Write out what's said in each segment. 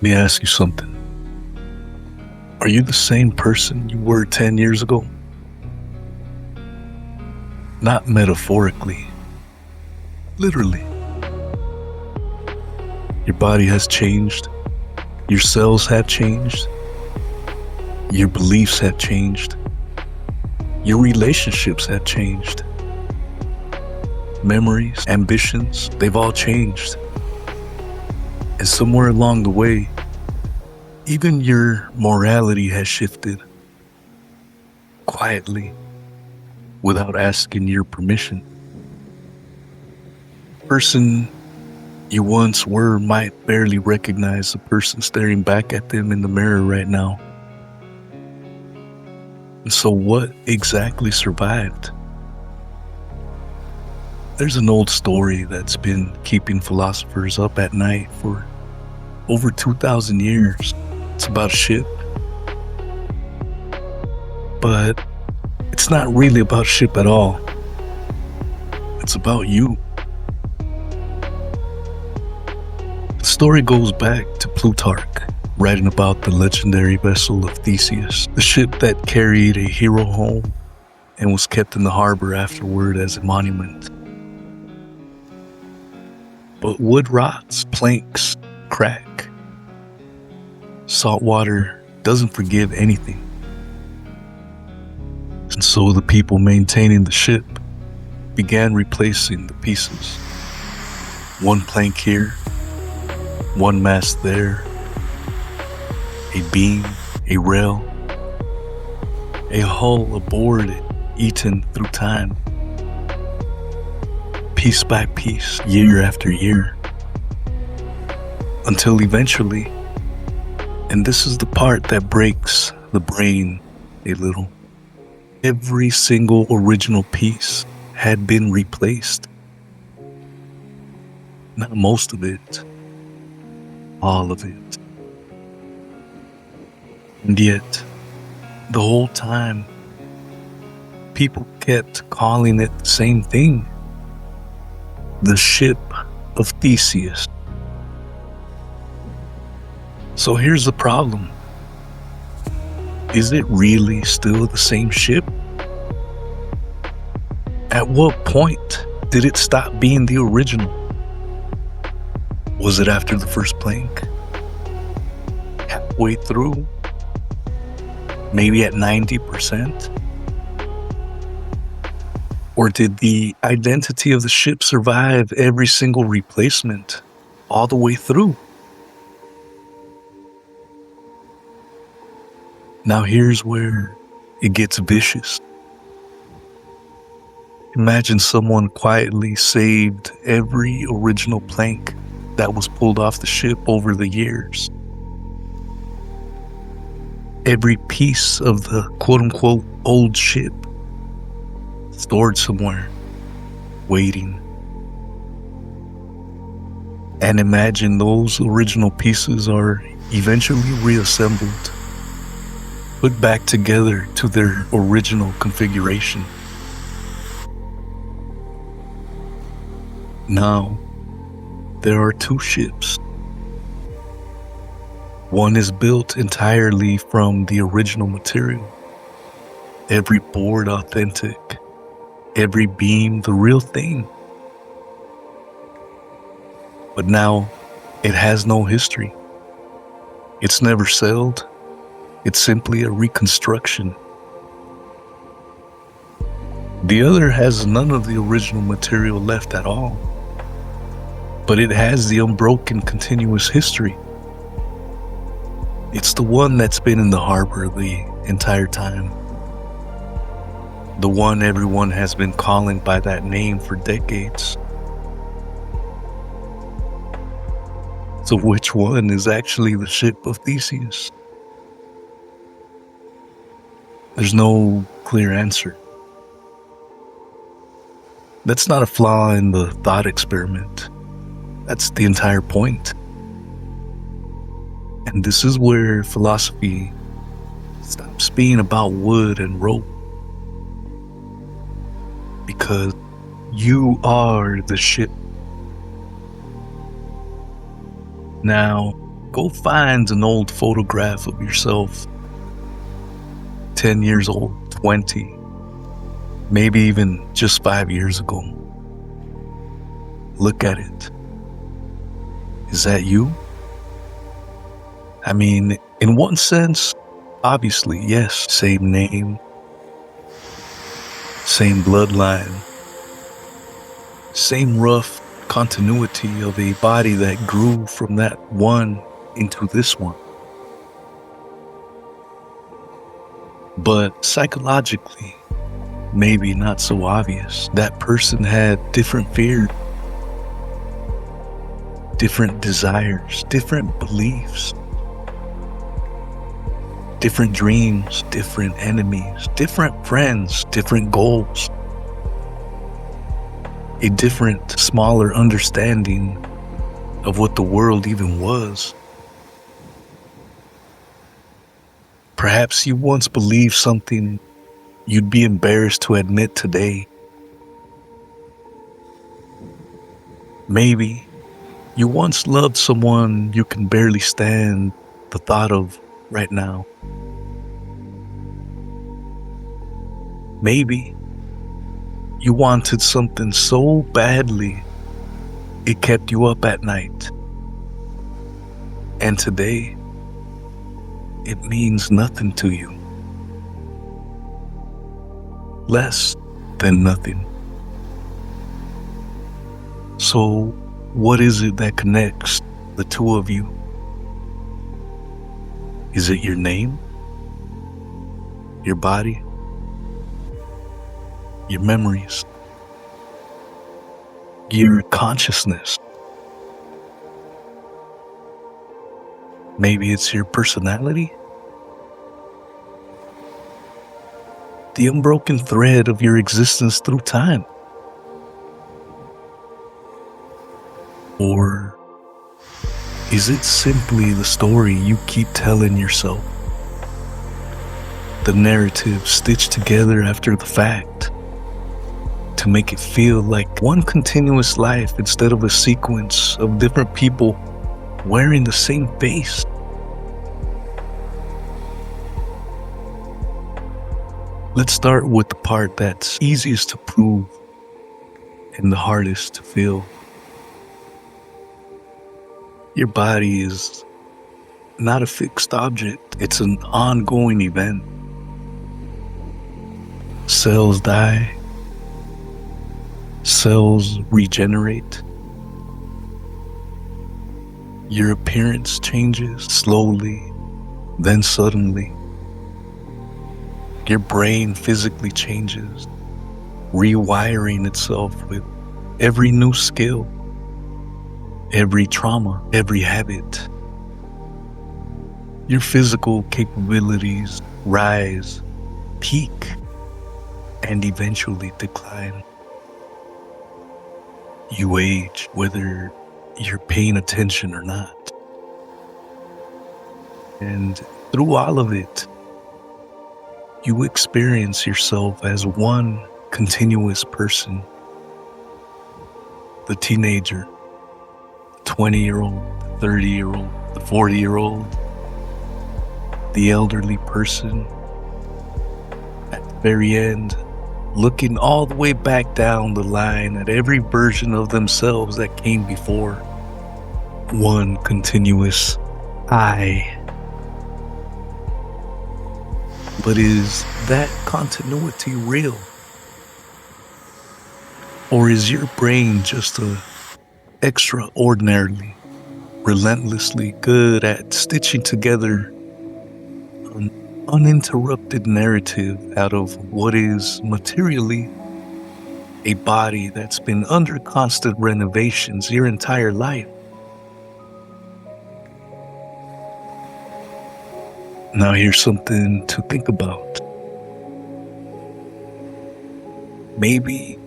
Let me ask you something. Are you the same person you were 10 years ago? Not metaphorically, literally. Your body has changed. Your cells have changed. Your beliefs have changed. Your relationships have changed. Memories, ambitions, they've all changed. And somewhere along the way, even your morality has shifted quietly without asking your permission. The person you once were might barely recognize the person staring back at them in the mirror right now. And so what exactly survived? There's an old story that's been keeping philosophers up at night for over 2,000 years. It's about a ship. But it's not really about a ship at all. It's about you. The story goes back to Plutarch, writing about the legendary vessel of Theseus, the ship that carried a hero home and was kept in the harbor afterward as a monument. But wood rots, planks crack. Salt water doesn't forgive anything. And so the people maintaining the ship began replacing the pieces. One plank here, one mast there, a beam, a rail, a hull aboard eaten through time, piece by piece, year after year, until eventually, and this is the part that breaks the brain a little, every single original piece had been replaced. Not most of it, all of it. And yet, the whole time, people kept calling it the same thing. The Ship of Theseus. So here's the problem. Is it really still the same ship? At what point did it stop being the original? Was it after the first plank? Halfway through? Maybe at 90%? Or did the identity of the ship survive every single replacement all the way through? Now here's where it gets vicious. Imagine someone quietly saved every original plank that was pulled off the ship over the years. Every piece of the quote-unquote old ship stored somewhere, waiting. And imagine those original pieces are eventually reassembled, put back together to their original configuration. Now, there are two ships. One is built entirely from the original material. Every board authentic. Every beam the real thing. But now, it has no history. It's never sailed. It's simply a reconstruction. The other has none of the original material left at all. But it has the unbroken continuous history. It's the one that's been in the harbor the entire time. The one everyone has been calling by that name for decades. So which one is actually the Ship of Theseus? There's no clear answer. That's not a flaw in the thought experiment. That's the entire point. And this is where philosophy stops being about wood and rope. Because you are the ship. Now, Go find an old photograph of yourself, 10 years old, 20, maybe even just 5 years ago. Look at it. Is that you? I mean, in one sense, obviously, yes, same name, same bloodline, same rough continuity of a body that grew from that one into this one. But psychologically, maybe not so obvious. That person had different fears, different desires, different beliefs, different dreams, different enemies, different friends, different goals, a different, smaller understanding of what the world even was. Perhaps you once believed something you'd be embarrassed to admit today. Maybe you once loved someone you can barely stand the thought of right now. Maybe you wanted something so badly it kept you up at night. And today, it means nothing to you. Less than nothing. So, what is it that connects the two of you? Is it your name? Your body? Your memories? Your consciousness? Maybe it's your personality? The unbroken thread of your existence through time? Or is it simply the story you keep telling yourself? The narrative stitched together after the fact to make it feel like one continuous life instead of a sequence of different people wearing the same face. Let's start with the part that's easiest to prove and the hardest to feel. Your body is not a fixed object, it's an ongoing event. Cells die, cells regenerate. Your appearance changes slowly, then suddenly. Your brain physically changes, rewiring itself with every new skill, every trauma, every habit. Your physical capabilities rise, peak, and eventually decline. You age whether you're paying attention or not. And through all of it, you experience yourself as one continuous person. The teenager, the 20-year-old, the 30-year-old, the 40-year-old, the elderly person. At the very end, looking all the way back down the line at every version of themselves that came before. One continuous I. But is that continuity real? Or is your brain just extraordinarily, relentlessly good at stitching together an uninterrupted narrative out of what is materially a body that's been under constant renovations your entire life? Now here's something to think about. Maybe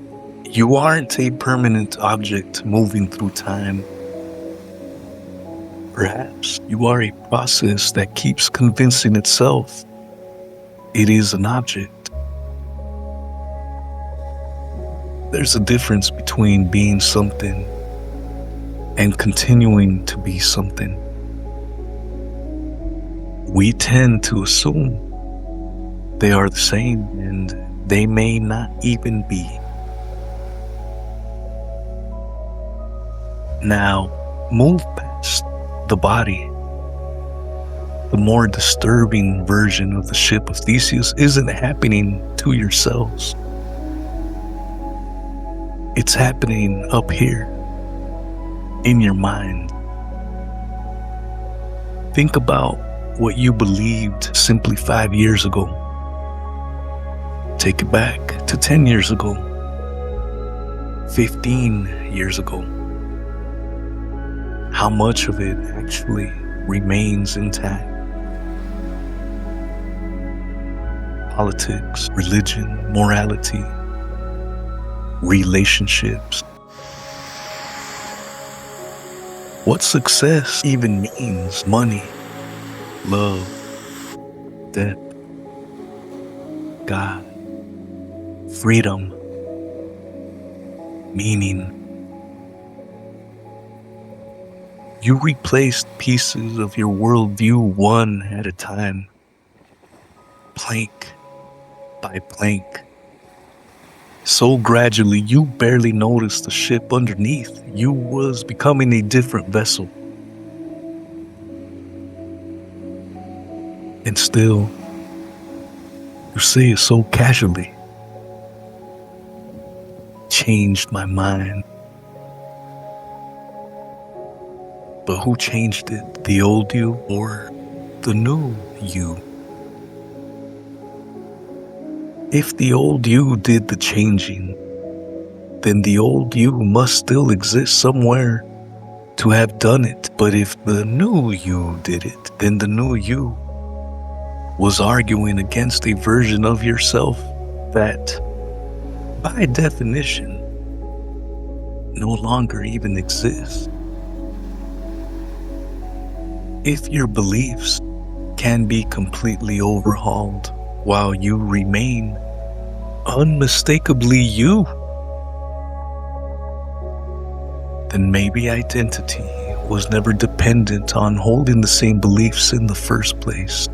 you aren't a permanent object moving through time. Perhaps you are a process that keeps convincing itself it is an object. There's a difference between being something and continuing to be something. We tend to assume they are the same, and they may not even be. Now, move past the body. The more disturbing version of the Ship of Theseus isn't happening to your cells. It's happening up here, in your mind. Think about what you believed simply 5 years ago. Take it back to 10 years ago, 15 years ago. How much of it actually remains intact? Politics, religion, morality, relationships. What success even means: money, love, death, God, freedom, meaning. You replaced pieces of your worldview one at a time, plank by plank. So gradually, you barely noticed the ship underneath. You was becoming a different vessel. And still, you say it so casually. Changed my mind. But who changed it? The old you or the new you? If the old you did the changing, then the old you must still exist somewhere to have done it. But if the new you did it, then the new you was arguing against a version of yourself that, by definition, no longer even exists. If your beliefs can be completely overhauled while you remain unmistakably you, then maybe identity was never dependent on holding the same beliefs in the first place.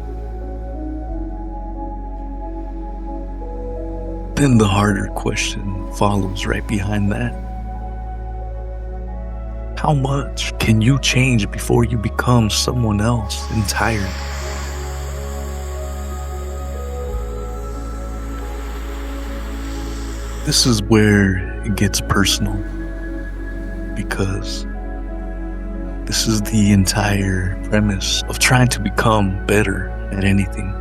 Then the harder question follows right behind that. How much can you change before you become someone else entirely? This is where it gets personal, because this is the entire premise of trying to become better at anything.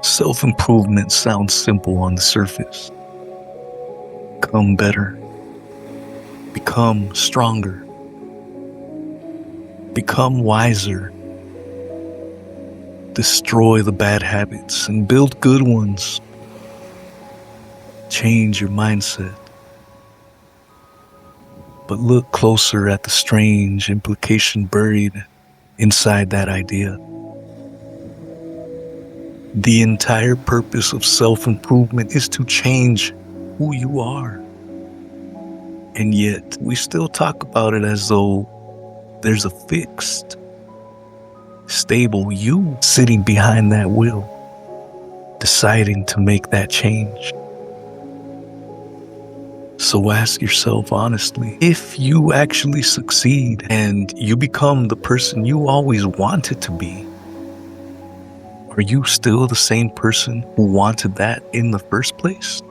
Self-improvement sounds simple on the surface. Become better. Become stronger. Become wiser. Destroy the bad habits and build good ones. Change your mindset. But look closer at the strange implication buried inside that idea. The entire purpose of self-improvement is to change who you are. And yet, we still talk about it as though there's a fixed, stable you sitting behind that wheel, deciding to make that change. So ask yourself honestly, if you actually succeed and you become the person you always wanted to be, are you still the same person who wanted that in the first place?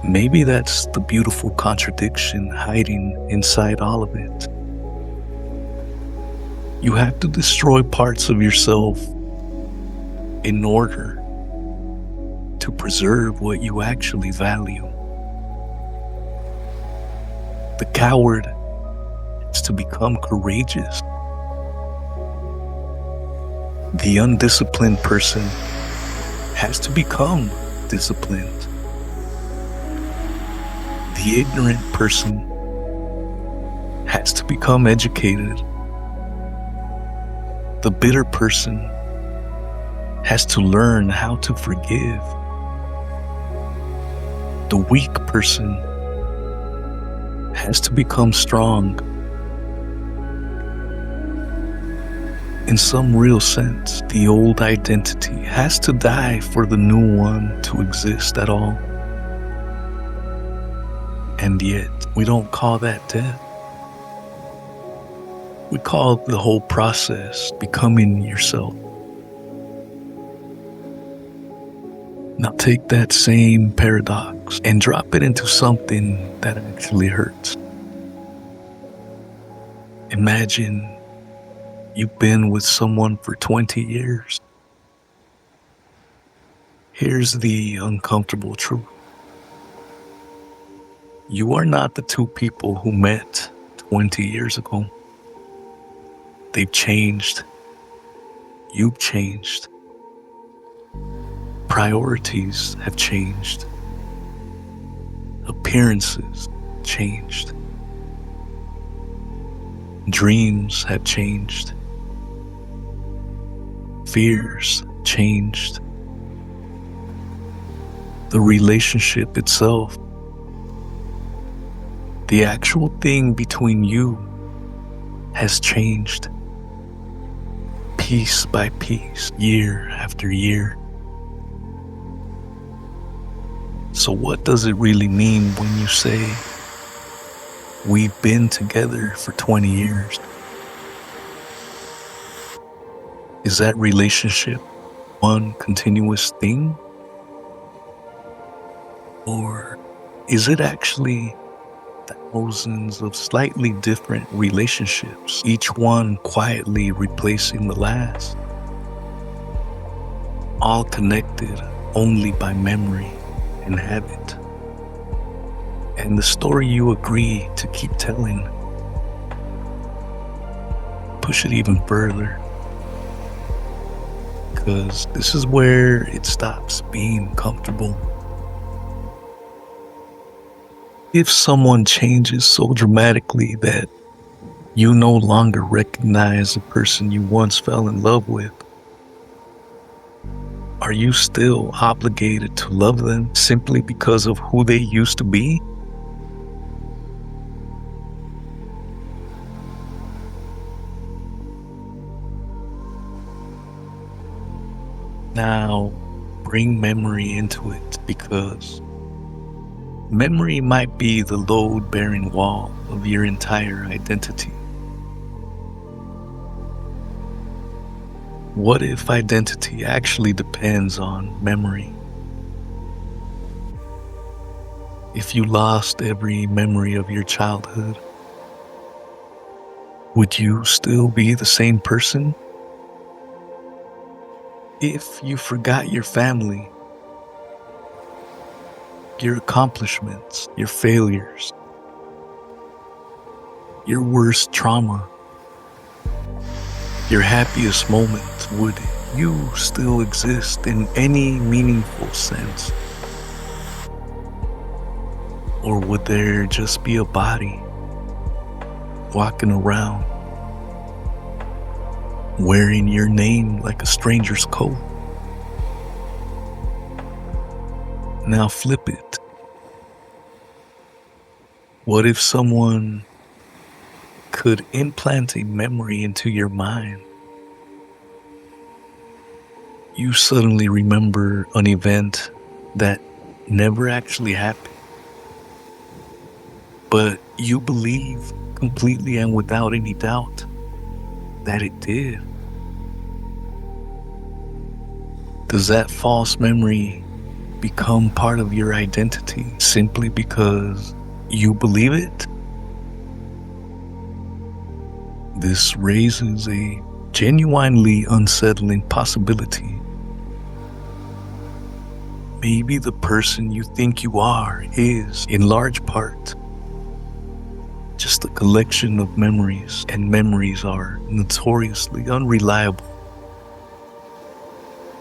Maybe that's the beautiful contradiction hiding inside all of it. You have to destroy parts of yourself in order to preserve what you actually value. The coward is to become courageous. The undisciplined person has to become disciplined. The ignorant person has to become educated. The bitter person has to learn how to forgive. The weak person has to become strong. In some real sense, the old identity has to die for the new one to exist at all. And yet, we don't call that death. We call the whole process becoming yourself. Now take that same paradox and drop it into something that actually hurts. Imagine you've been with someone for 20 years. Here's the uncomfortable truth. You are not the two people who met 20 years ago. They've changed. You've changed. Priorities have changed. Appearances changed. Dreams have changed. Fears changed. The relationship itself, the actual thing between you, has changed. Piece by piece, year after year. So what does it really mean when you say, we've been together for 20 years? Is that relationship one continuous thing? Or is it actually thousands of slightly different relationships, each one quietly replacing the last? All connected only by memory and habit. And the story you agree to keep telling, push it even further. Because this is where it stops being comfortable. If someone changes so dramatically that you no longer recognize the person you once fell in love with, are you still obligated to love them simply because of who they used to be? Now, bring memory into it, because memory might be the load-bearing wall of your entire identity. What if identity actually depends on memory? If you lost every memory of your childhood, would you still be the same person? If you forgot your family, your accomplishments, your failures, your worst trauma, your happiest moment, would you still exist in any meaningful sense? Or would there just be a body walking around wearing your name like a stranger's coat? Now flip it. What if someone could implant a memory into your mind? You suddenly remember an event that never actually happened, but you believe completely and without any doubt that it did. Does that false memory become part of your identity simply because you believe it? This raises a genuinely unsettling possibility. Maybe the person you think you are is, in large part, just a collection of memories, and memories are notoriously unreliable.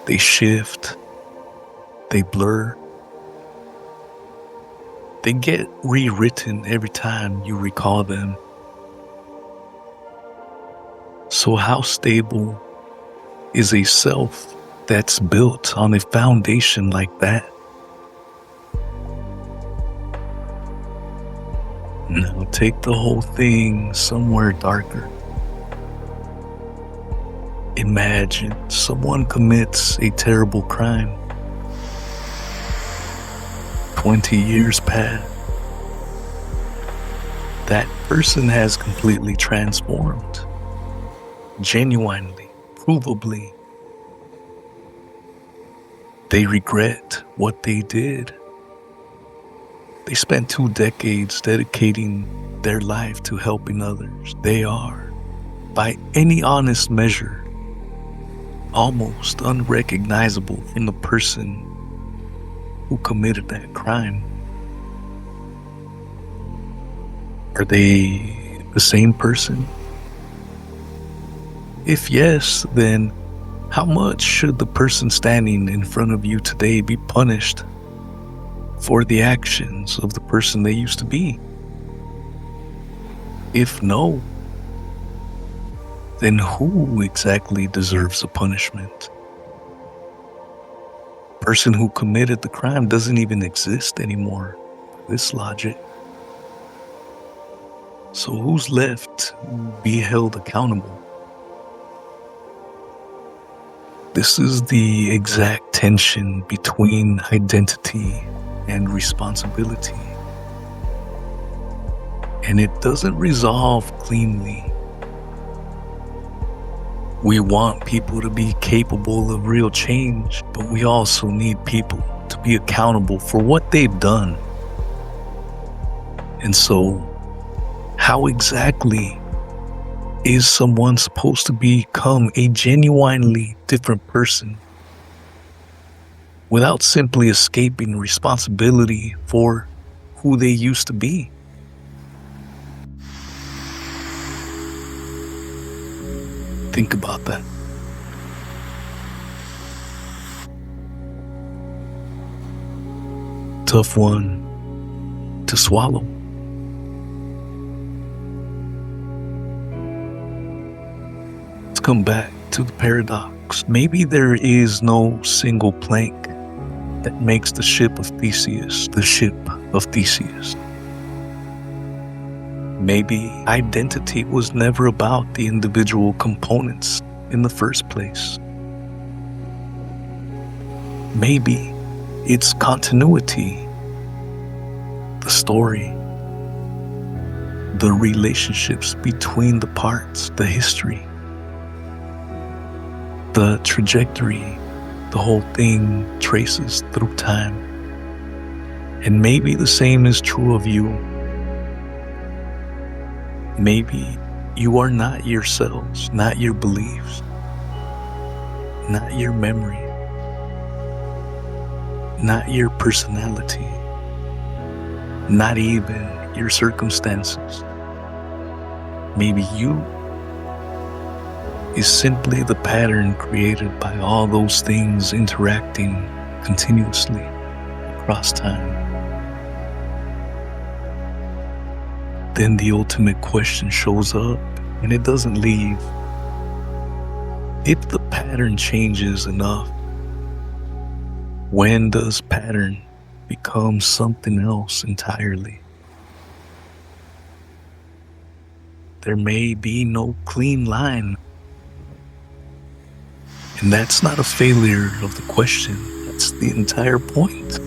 They shift, they blur, they get rewritten every time you recall them. So how stable is a self that's built on a foundation like that? Now take the whole thing somewhere darker. Imagine someone commits a terrible crime. 20 years pass. That person has completely transformed. Genuinely, provably. They regret what they did. They spent 2 decades dedicating their life to helping others. They are, by any honest measure, almost unrecognizable from the person who committed that crime. Are they the same person? If yes, then how much should the person standing in front of you today be punished for the actions of the person they used to be? If no, then who exactly deserves a punishment? The person who committed the crime doesn't even exist anymore, by this logic. So who's left to be held accountable? This is the exact tension between identity and responsibility. And it doesn't resolve cleanly. We want people to be capable of real change, but we also need people to be accountable for what they've done. And so, how exactly is someone supposed to become a genuinely different person without simply escaping responsibility for who they used to be? Think about that. Tough one to swallow. Let's come back to the paradox. Maybe there is no single plank that makes the Ship of Theseus the Ship of Theseus. Maybe identity was never about the individual components in the first place. Maybe it's continuity, the story, the relationships between the parts, the history, the trajectory, the whole thing traces through time. And maybe the same is true of you. Maybe you are not yourselves, not your beliefs, not your memory, not your personality, not even your circumstances. Maybe you is simply the pattern created by all those things interacting continuously across time. Then the ultimate question shows up, and it doesn't leave. If the pattern changes enough, when does pattern become something else entirely? There may be no clean line. And that's not a failure of the question. That's the entire point.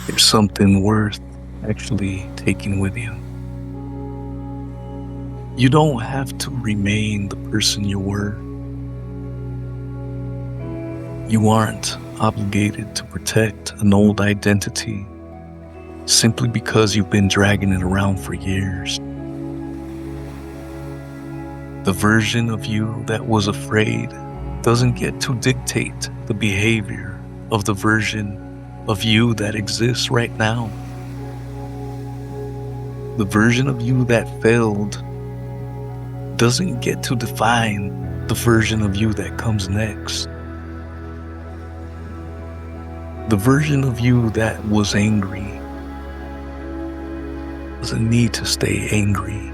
There's something worth actually taking with you. You don't have to remain the person you were. You aren't obligated to protect an old identity simply because you've been dragging it around for years. The version of you that was afraid doesn't get to dictate the behavior of the version of you that exists right now. The version of you that failed doesn't get to define the version of you that comes next. The version of you that was angry doesn't need to stay angry.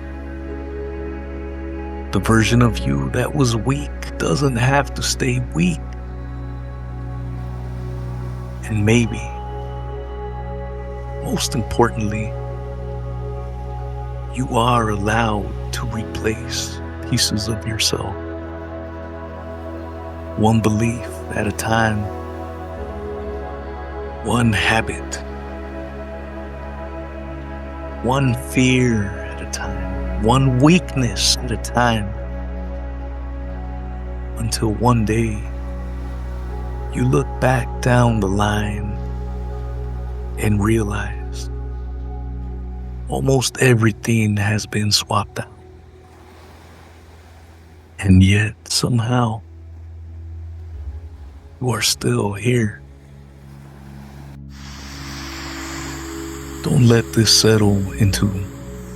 The version of you that was weak doesn't have to stay weak. And maybe, most importantly, you are allowed to replace pieces of yourself, one belief at a time, one habit, one fear at a time, one weakness at a time, until one day you look back down the line and realize almost everything has been swapped out. And yet, somehow, you are still here. Don't let this settle into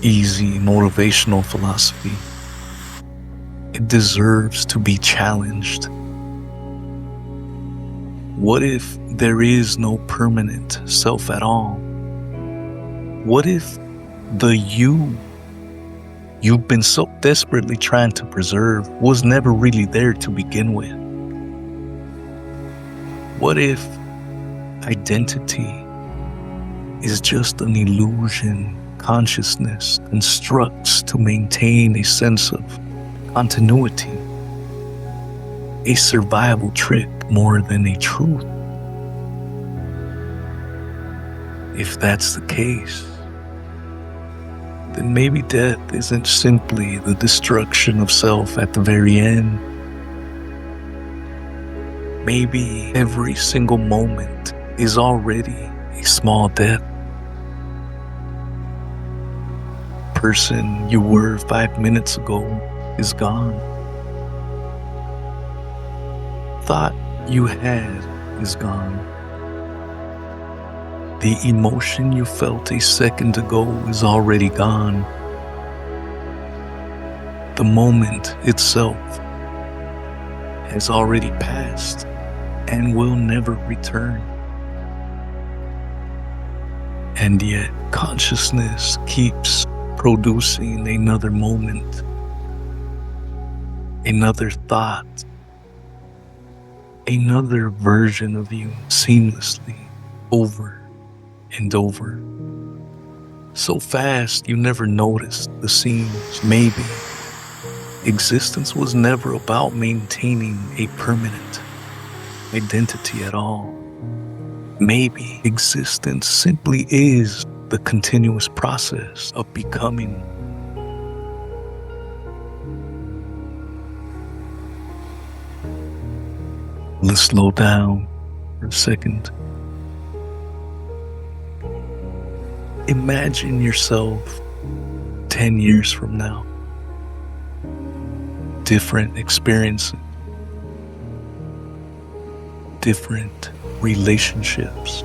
easy motivational philosophy. It deserves to be challenged. What if there is no permanent self at all? What if the you've been so desperately trying to preserve was never really there to begin with? What if identity is just an illusion consciousness constructs to maintain a sense of continuity, a survival trick more than a truth? If that's the case, then maybe death isn't simply the destruction of self at the very end. Maybe every single moment is already a small death. The person you were 5 minutes ago is gone. Thought you had is gone. The emotion you felt a second ago is already gone. The moment itself has already passed and will never return. And yet consciousness keeps producing another moment, another thought, another version of you seamlessly over and over. So fast you never noticed the seams. Maybe existence was never about maintaining a permanent identity at all. Maybe existence simply is the continuous process of becoming. Let's slow down for a second. Imagine yourself 10 years from now. Different experiences, different relationships,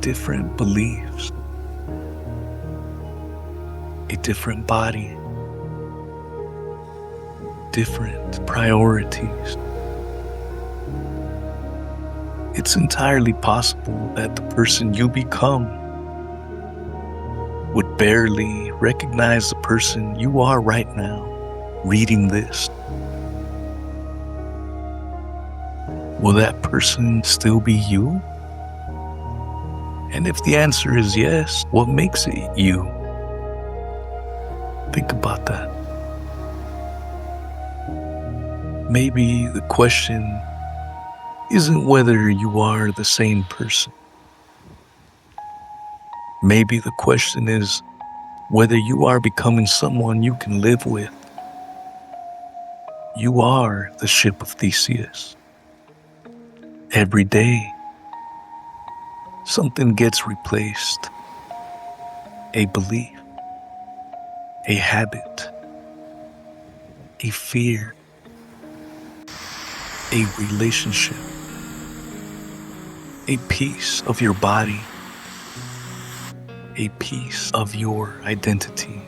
different beliefs, a different body, different priorities. It's entirely possible that the person you become would barely recognize the person you are right now reading this. Will that person still be you? And if the answer is yes, what makes it you? Think about that. Maybe the question isn't whether you are the same person. Maybe the question is whether you are becoming someone you can live with. You are the Ship of Theseus. Every day, something gets replaced. A belief, a habit, a fear, a relationship, a piece of your body, a piece of your identity.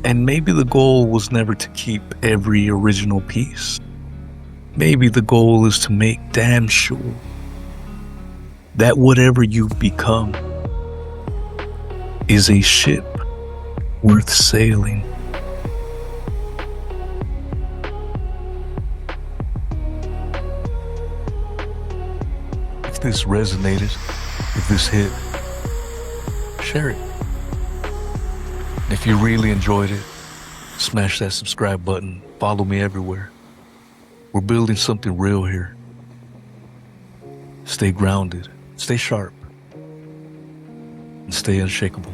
And maybe the goal was never to keep every original piece. Maybe the goal is to make damn sure that whatever you become is a ship worth sailing. If this resonated, if this hit, share it. And if If you really enjoyed it, smash that subscribe button. Follow me everywhere. We're building something real here. Stay grounded, stay sharp, and stay unshakable.